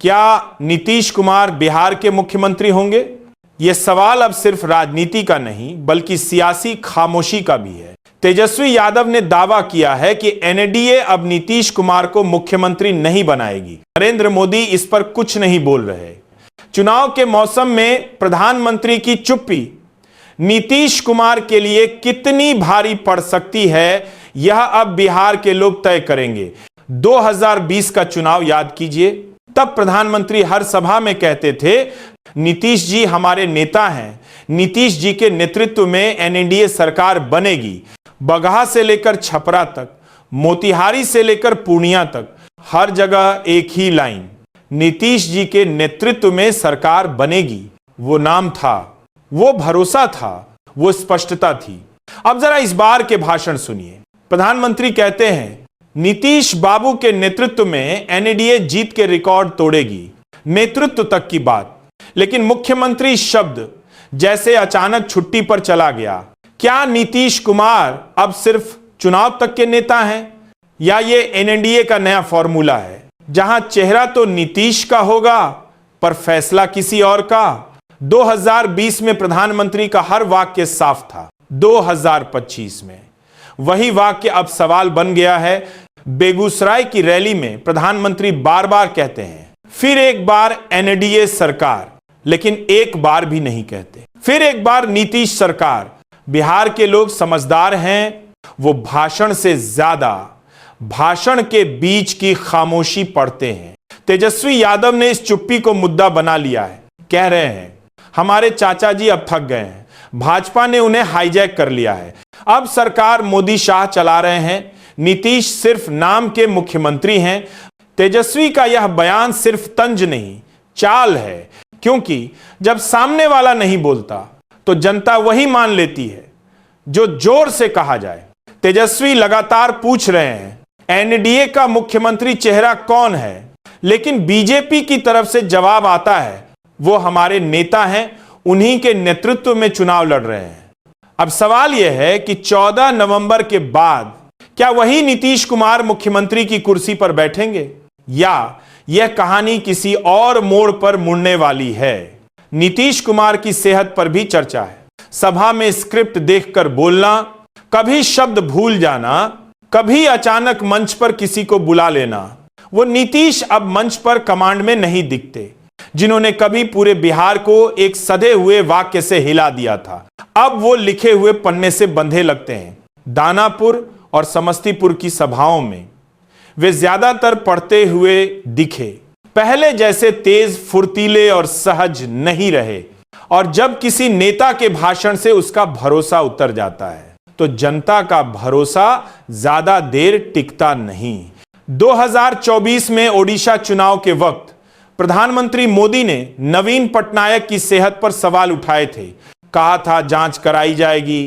क्या नीतीश कुमार बिहार के मुख्यमंत्री होंगे? यह सवाल अब सिर्फ राजनीति का नहीं बल्कि सियासी खामोशी का भी है। तेजस्वी यादव ने दावा किया है कि एनडीए अब नीतीश कुमार को मुख्यमंत्री नहीं बनाएगी। नरेंद्र मोदी इस पर कुछ नहीं बोल रहे। चुनाव के मौसम में प्रधानमंत्री की चुप्पी नीतीश कुमार के लिए कितनी भारी पड़ सकती है, यह अब बिहार के लोग तय करेंगे। 2020 का चुनाव याद कीजिए, तब प्रधानमंत्री हर सभा में कहते थे नीतीश जी हमारे नेता हैं, नीतीश जी के नेतृत्व में एनडीए सरकार बनेगी। बगहा से लेकर छपरा तक, मोतिहारी से लेकर पूर्णिया तक, हर जगह एक ही लाइन, नीतीश जी के नेतृत्व में सरकार बनेगी। वो नाम था, वो भरोसा था, वो स्पष्टता थी। अब जरा इस बार के भाषण सुनिए। प्रधानमंत्री कहते हैं नीतीश बाबू के नेतृत्व में एनडीए जीत के रिकॉर्ड तोड़ेगी। नेतृत्व तक की बात, लेकिन मुख्यमंत्री शब्द जैसे अचानक छुट्टी पर चला गया। क्या नीतीश कुमार अब सिर्फ चुनाव तक के नेता हैं या ये एनडीए का नया फॉर्मूला है जहां चेहरा तो नीतीश का होगा पर फैसला किसी और का? 2020 में प्रधानमंत्री का हर वाक्य साफ था। 2025 में वही वाक्य अब सवाल बन गया है। बेगूसराय की रैली में प्रधानमंत्री बार बार कहते हैं फिर एक बार एनडीए सरकार, लेकिन एक बार भी नहीं कहते फिर एक बार नीतीश सरकार। बिहार के लोग समझदार हैं, वो भाषण से ज्यादा भाषण के बीच की खामोशी पढ़ते हैं। तेजस्वी यादव ने इस चुप्पी को मुद्दा बना लिया है। कह रहे हैं हमारे चाचा जी अब थक गए हैं, भाजपा ने उन्हें हाईजैक कर लिया है, अब सरकार मोदी शाह चला रहे हैं, नीतीश सिर्फ नाम के मुख्यमंत्री हैं। तेजस्वी का यह बयान सिर्फ तंज नहीं, चाल है, क्योंकि जब सामने वाला नहीं बोलता तो जनता वही मान लेती है जो जोर से कहा जाए। तेजस्वी लगातार पूछ रहे हैं एनडीए का मुख्यमंत्री चेहरा कौन है, लेकिन बीजेपी की तरफ से जवाब आता है वो हमारे नेता हैं, उन्हीं के नेतृत्व में चुनाव लड़ रहे हैं। अब सवाल यह है कि 14 नवंबर के बाद क्या वही नीतीश कुमार मुख्यमंत्री की कुर्सी पर बैठेंगे या यह कहानी किसी और मोड़ पर मुड़ने वाली है? नीतीश कुमार की सेहत पर भी चर्चा है। सभा में स्क्रिप्ट देखकर बोलना, कभी शब्द भूल जाना, कभी अचानक मंच पर किसी को बुला लेना। वो नीतीश अब मंच पर कमांड में नहीं दिखते, जिन्होंने कभी पूरे बिहार को एक सधे हुए वाक्य से हिला दिया था। अब वो लिखे हुए पन्ने से बंधे लगते हैं। दानापुर और समस्तीपुर की सभाओं में वे ज्यादातर पढ़ते हुए दिखे। पहले जैसे तेज, फुर्तीले और सहज नहीं रहे, और जब किसी नेता के भाषण से उसका भरोसा उतर जाता है तो जनता का भरोसा ज्यादा देर टिकता नहीं। 2024 में ओडिशा चुनाव के वक्त प्रधानमंत्री मोदी ने नवीन पटनायक की सेहत पर सवाल उठाए थे। कहा था जांच कराई जाएगी,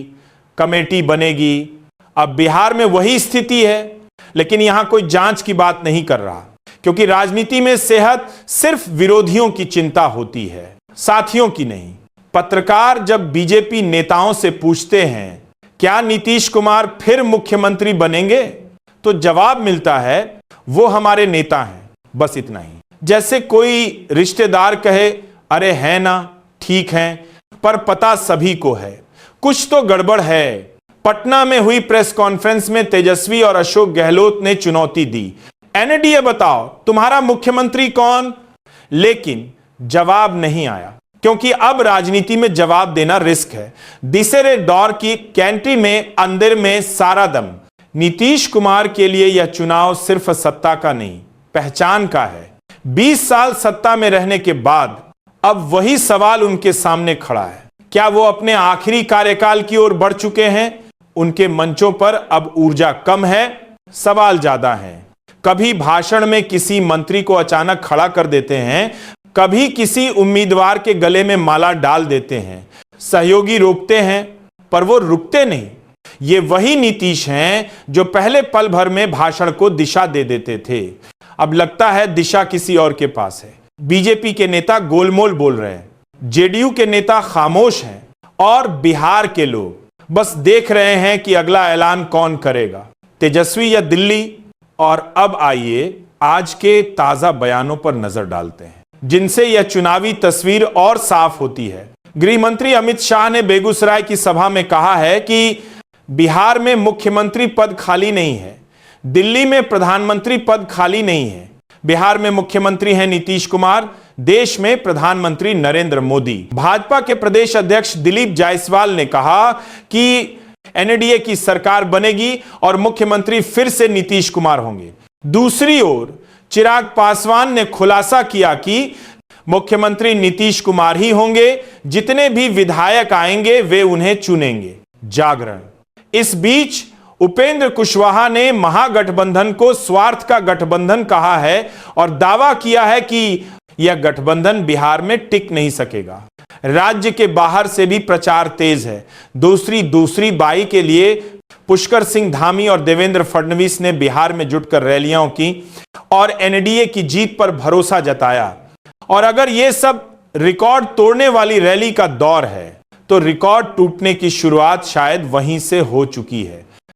कमेटी बनेगी। अब बिहार में वही स्थिति है, लेकिन यहां कोई जांच की बात नहीं कर रहा, क्योंकि राजनीति में सेहत सिर्फ विरोधियों की चिंता होती है, साथियों की नहीं। पत्रकार जब बीजेपी नेताओं से पूछते हैं क्या नीतीश कुमार फिर मुख्यमंत्री बनेंगे, तो जवाब मिलता है वो हमारे नेता हैं, बस इतना ही। जैसे कोई रिश्तेदार कहे अरे है ना, ठीक है, पर पता सभी को है कुछ तो गड़बड़ है। पटना में हुई प्रेस कॉन्फ्रेंस में तेजस्वी और अशोक गहलोत ने चुनौती दी, एनडीए बताओ तुम्हारा मुख्यमंत्री कौन? लेकिन जवाब नहीं आया, क्योंकि अब राजनीति में जवाब देना रिस्क है। दिसरे दौर की कैंटी में अंदर में सारा दम। नीतीश कुमार के लिए यह चुनाव सिर्फ सत्ता का नहीं, पहचान का है। 20 साल सत्ता में रहने के बाद अब वही सवाल उनके सामने खड़ा है। क्या वो अपने आखिरी कार्यकाल की ओर बढ़ चुके हैं? उनके मंचों पर अब ऊर्जा कम है, सवाल ज्यादा हैं। कभी भाषण में किसी मंत्री को अचानक खड़ा कर देते हैं, कभी किसी उम्मीदवार के गले में माला डाल देते हैं। सहयोगी रोकते हैं, पर वो रुकते नहीं। ये वही नीतीश हैं जो पहले पल भर में भाषण को दिशा दे देते थे। अब लगता है दिशा किसी और के पास है। बीजेपी के नेता गोलमोल बोल रहे हैं, जेडीयू के नेता खामोश हैं, और बिहार के लोग बस देख रहे हैं कि अगला ऐलान कौन करेगा, तेजस्वी या दिल्ली। और अब आइए आज के ताजा बयानों पर नजर डालते हैं, जिनसे यह चुनावी तस्वीर और साफ होती है। गृह मंत्री अमित शाह ने बेगूसराय की सभा में कहा है कि बिहार में मुख्यमंत्री पद खाली नहीं है, दिल्ली में प्रधानमंत्री पद खाली नहीं है। बिहार में मुख्यमंत्री हैं नीतीश कुमार, देश में प्रधानमंत्री नरेंद्र मोदी। भाजपा के प्रदेश अध्यक्ष दिलीप जायसवाल ने कहा कि एनडीए की सरकार बनेगी और मुख्यमंत्री फिर से नीतीश कुमार होंगे। दूसरी ओर चिराग पासवान ने खुलासा किया कि मुख्यमंत्री नीतीश कुमार ही होंगे, जितने भी विधायक आएंगे वे उन्हें चुनेंगे। जागरण। इस बीच उपेंद्र कुशवाहा ने महागठबंधन को स्वार्थ का गठबंधन कहा है और दावा किया है कि यह गठबंधन बिहार में टिक नहीं सकेगा। राज्य के बाहर से भी प्रचार तेज है। दूसरी बाई के लिए पुष्कर सिंह धामी और देवेंद्र फडणवीस ने बिहार में जुटकर रैलियां की और एनडीए की जीत पर भरोसा जताया। और अगर यह सब रिकॉर्ड तोड़ने वाली रैली का दौर है तो रिकॉर्ड टूटने की शुरुआत शायद वहीं से हो चुकी है।